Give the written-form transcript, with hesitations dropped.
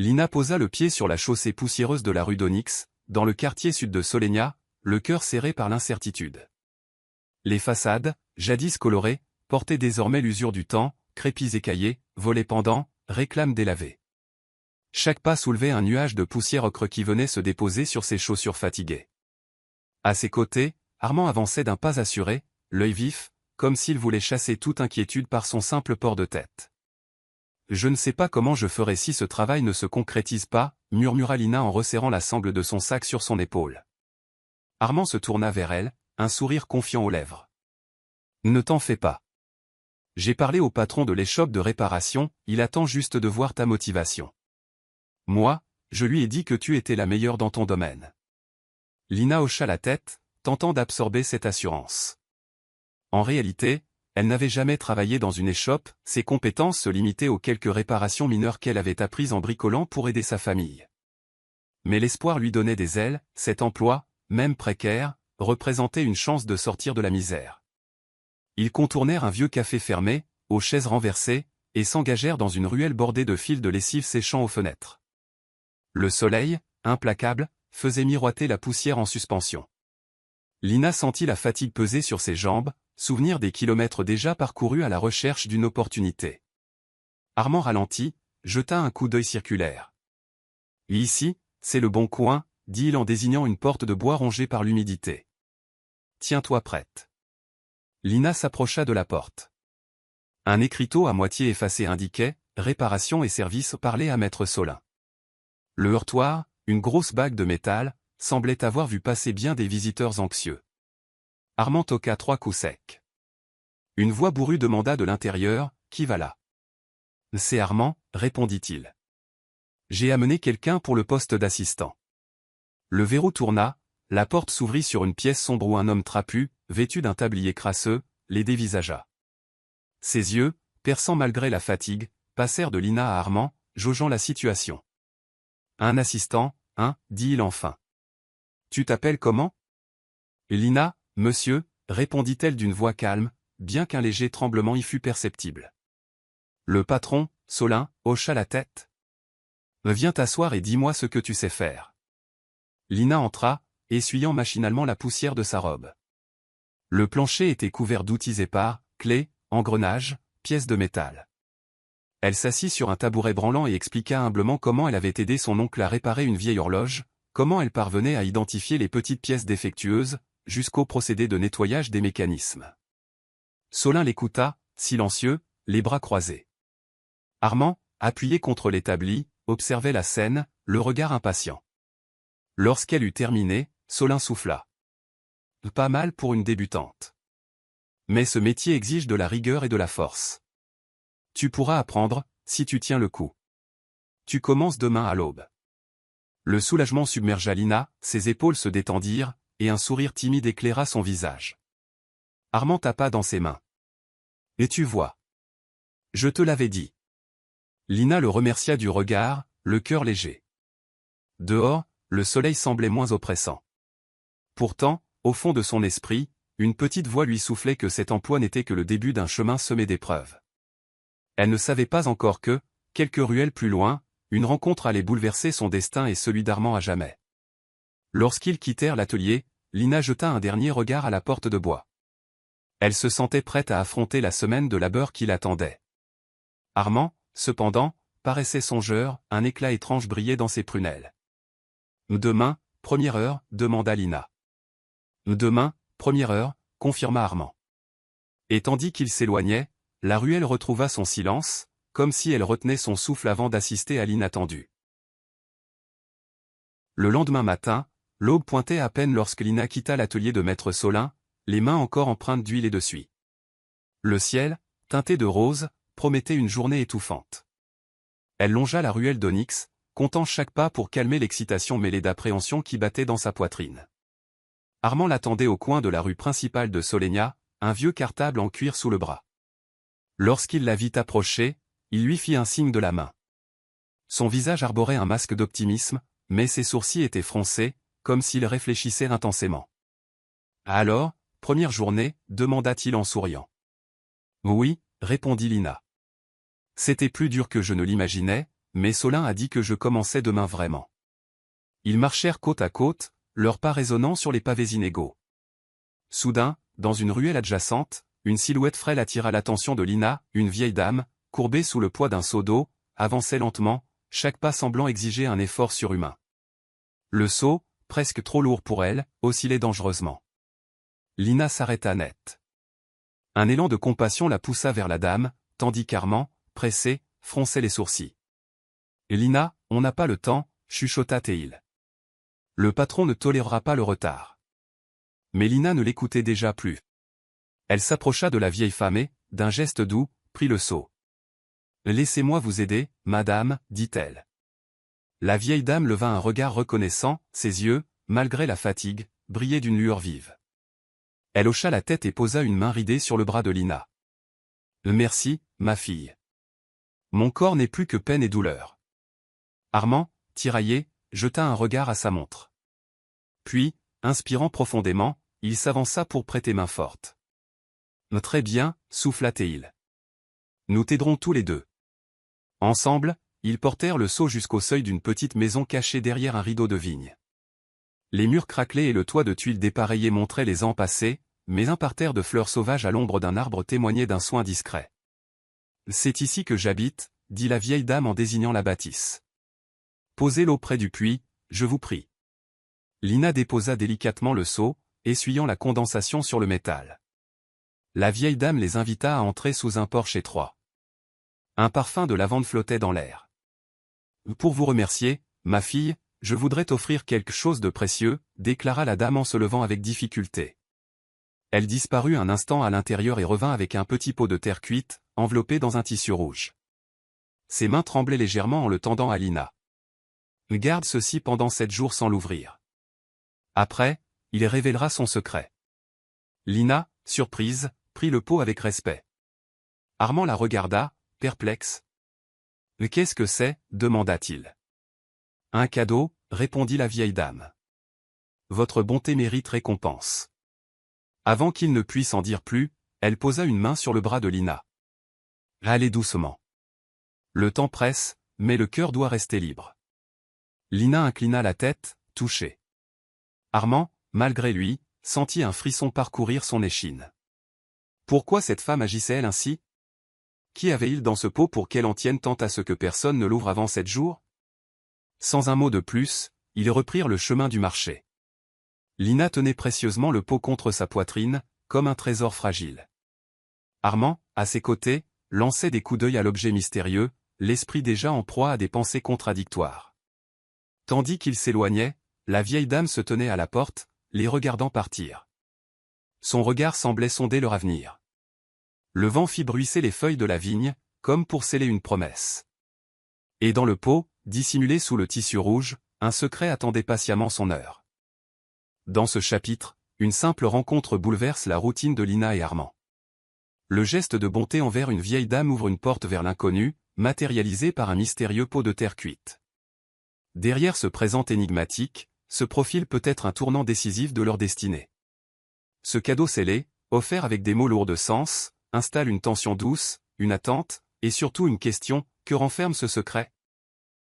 Lina posa le pied sur la chaussée poussiéreuse de la rue d'Onyx, dans le quartier sud de Solenia, le cœur serré par l'incertitude. Les façades, jadis colorées, portaient désormais l'usure du temps, crépis écaillés, volets pendants, réclames délavées. Chaque pas soulevait un nuage de poussière ocre qui venait se déposer sur ses chaussures fatiguées. À ses côtés, Armand avançait d'un pas assuré, l'œil vif, comme s'il voulait chasser toute inquiétude par son simple port de tête. « Je ne sais pas comment je ferai si ce travail ne se concrétise pas », murmura Lina en resserrant la sangle de son sac sur son épaule. Armand se tourna vers elle, un sourire confiant aux lèvres. « Ne t'en fais pas. J'ai parlé au patron de l'échoppe de réparation, il attend juste de voir ta motivation. Moi, je lui ai dit que tu étais la meilleure dans ton domaine. » Lina hocha la tête, tentant d'absorber cette assurance. En réalité, elle n'avait jamais travaillé dans une échoppe, ses compétences se limitaient aux quelques réparations mineures qu'elle avait apprises en bricolant pour aider sa famille. Mais l'espoir lui donnait des ailes, cet emploi, même précaire, représentait une chance de sortir de la misère. Ils contournèrent un vieux café fermé, aux chaises renversées, et s'engagèrent dans une ruelle bordée de fils de lessive séchant aux fenêtres. Le soleil, implacable, faisait miroiter la poussière en suspension. Lina sentit la fatigue peser sur ses jambes, souvenir des kilomètres déjà parcourus à la recherche d'une opportunité. Armand ralentit, jeta un coup d'œil circulaire. « Ici, c'est le bon coin », dit-il en désignant une porte de bois rongée par l'humidité. « Tiens-toi prête. » Lina s'approcha de la porte. Un écriteau à moitié effacé indiquait « Réparation et service » parlait à maître Solin. Le heurtoir, une grosse bague de métal, semblait avoir vu passer bien des visiteurs anxieux. Armand toqua 3 coups secs. Une voix bourrue demanda de l'intérieur, « Qui va là ?»« C'est Armand, » répondit-il. « J'ai amené quelqu'un pour le poste d'assistant. » Le verrou tourna, la porte s'ouvrit sur une pièce sombre où un homme trapu, vêtu d'un tablier crasseux, les dévisagea. Ses yeux, perçants malgré la fatigue, passèrent de Lina à Armand, jaugeant la situation. « Un assistant, hein » dit-il enfin. « Tu t'appelles comment ?»« Lina, monsieur » répondit-elle d'une voix calme, bien qu'un léger tremblement y fût perceptible. Le patron, Solin, hocha la tête. « Viens t'asseoir et dis-moi ce que tu sais faire. » Lina entra, essuyant machinalement la poussière de sa robe. Le plancher était couvert d'outils épars, clés, engrenages, pièces de métal. Elle s'assit sur un tabouret branlant et expliqua humblement comment elle avait aidé son oncle à réparer une vieille horloge, comment elle parvenait à identifier les petites pièces défectueuses, jusqu'au procédé de nettoyage des mécanismes. Solin l'écouta, silencieux, les bras croisés. Armand, appuyé contre l'établi, observait la scène, le regard impatient. Lorsqu'elle eut terminé, Solin souffla. « Pas mal pour une débutante. Mais ce métier exige de la rigueur et de la force. Tu pourras apprendre, si tu tiens le coup. Tu commences demain à l'aube. » Le soulagement submergea Lina, ses épaules se détendirent, et un sourire timide éclaira son visage. Armand tapa dans ses mains. « Et tu vois. Je te l'avais dit. » Lina le remercia du regard, le cœur léger. Dehors, le soleil semblait moins oppressant. Pourtant, au fond de son esprit, une petite voix lui soufflait que cet emploi n'était que le début d'un chemin semé d'épreuves. Elle ne savait pas encore que, quelques ruelles plus loin, une rencontre allait bouleverser son destin et celui d'Armand à jamais. Lorsqu'ils quittèrent l'atelier, Lina jeta un dernier regard à la porte de bois. Elle se sentait prête à affronter la semaine de labeur qui l'attendait. Armand, cependant, paraissait songeur, un éclat étrange brillait dans ses prunelles. « Demain, première heure » demanda Lina. « Demain, première heure » confirma Armand. Et tandis qu'il s'éloignait, la ruelle retrouva son silence, comme si elle retenait son souffle avant d'assister à l'inattendu. Le lendemain matin, l'aube pointait à peine lorsque Lina quitta l'atelier de maître Solin, les mains encore empreintes d'huile et de suie. Le ciel, teinté de rose, promettait une journée étouffante. Elle longea la ruelle d'Onyx, comptant chaque pas pour calmer l'excitation mêlée d'appréhension qui battait dans sa poitrine. Armand l'attendait au coin de la rue principale de Solenia, un vieux cartable en cuir sous le bras. Lorsqu'il la vit approcher, il lui fit un signe de la main. Son visage arborait un masque d'optimisme, mais ses sourcils étaient froncés, comme s'il réfléchissait intensément. « Alors, première journée » demanda-t-il en souriant. « Oui » répondit Lina. « C'était plus dur que je ne l'imaginais, mais Solin a dit que je commençais demain vraiment. Ils marchèrent côte à côte, leurs pas résonnant sur les pavés inégaux. Soudain, dans une ruelle adjacente, une silhouette frêle attira l'attention de Lina, une vieille dame, courbée sous le poids d'un seau d'eau, avançait lentement, chaque pas semblant exiger un effort surhumain. Le seau, presque trop lourd pour elle, oscillait dangereusement. Lina s'arrêta net. Un élan de compassion la poussa vers la dame, tandis qu'Armand, pressé, fronçait les sourcils. « Lina, on n'a pas le temps », chuchota Théil. « Le patron ne tolérera pas le retard. » Mais Lina ne l'écoutait déjà plus. Elle s'approcha de la vieille femme et, d'un geste doux, prit le seau. « Laissez-moi vous aider, madame, dit-elle. » La vieille dame leva un regard reconnaissant, ses yeux, malgré la fatigue, brillaient d'une lueur vive. Elle hocha la tête et posa une main ridée sur le bras de Lina. « Merci, ma fille. Mon corps n'est plus que peine et douleur. » Armand, tiraillé, jeta un regard à sa montre. Puis, inspirant profondément, il s'avança pour prêter main forte. « Très bien, souffla Théil. Nous t'aiderons tous les deux. » Ensemble, ils portèrent le seau jusqu'au seuil d'une petite maison cachée derrière un rideau de vigne. Les murs craquelés et le toit de tuiles dépareillées montraient les ans passés, mais un parterre de fleurs sauvages à l'ombre d'un arbre témoignait d'un soin discret. « C'est ici que j'habite, » dit la vieille dame en désignant la bâtisse. « Posez l'eau près du puits, je vous prie. » Lina déposa délicatement le seau, essuyant la condensation sur le métal. La vieille dame les invita à entrer sous un porche étroit. Un parfum de lavande flottait dans l'air. « Pour vous remercier, ma fille, je voudrais t'offrir quelque chose de précieux, » déclara la dame en se levant avec difficulté. Elle disparut un instant à l'intérieur et revint avec un petit pot de terre cuite, enveloppé dans un tissu rouge. Ses mains tremblaient légèrement en le tendant à Lina. « Garde ceci pendant 7 jours sans l'ouvrir. Après, il révélera son secret. » Lina, surprise, prit le pot avec respect. Armand la regarda, perplexe. « Qu'est-ce que c'est » demanda-t-il. « Un cadeau » répondit la vieille dame. « Votre bonté mérite récompense. » Avant qu'il ne puisse en dire plus, elle posa une main sur le bras de Lina. « Allez doucement. Le temps presse, mais le cœur doit rester libre. » Lina inclina la tête, touchée. Armand, malgré lui, sentit un frisson parcourir son échine. Pourquoi cette femme agissait-elle ainsi? Qui avait-il dans ce pot pour qu'elle en tienne tant à ce que personne ne l'ouvre avant 7 jours? Sans un mot de plus, ils reprirent le chemin du marché. Lina tenait précieusement le pot contre sa poitrine, comme un trésor fragile. Armand, à ses côtés, lançait des coups d'œil à l'objet mystérieux, l'esprit déjà en proie à des pensées contradictoires. Tandis qu'il s'éloignait, la vieille dame se tenait à la porte, les regardant partir. Son regard semblait sonder leur avenir. Le vent fit bruisser les feuilles de la vigne, comme pour sceller une promesse. Et dans le pot, dissimulé sous le tissu rouge, un secret attendait patiemment son heure. Dans ce chapitre, une simple rencontre bouleverse la routine de Lina et Armand. Le geste de bonté envers une vieille dame ouvre une porte vers l'inconnu, matérialisé par un mystérieux pot de terre cuite. Derrière ce présent énigmatique, se profile peut-être un tournant décisif de leur destinée. Ce cadeau scellé, offert avec des mots lourds de sens, installe une tension douce, une attente, et surtout une question: que renferme ce secret?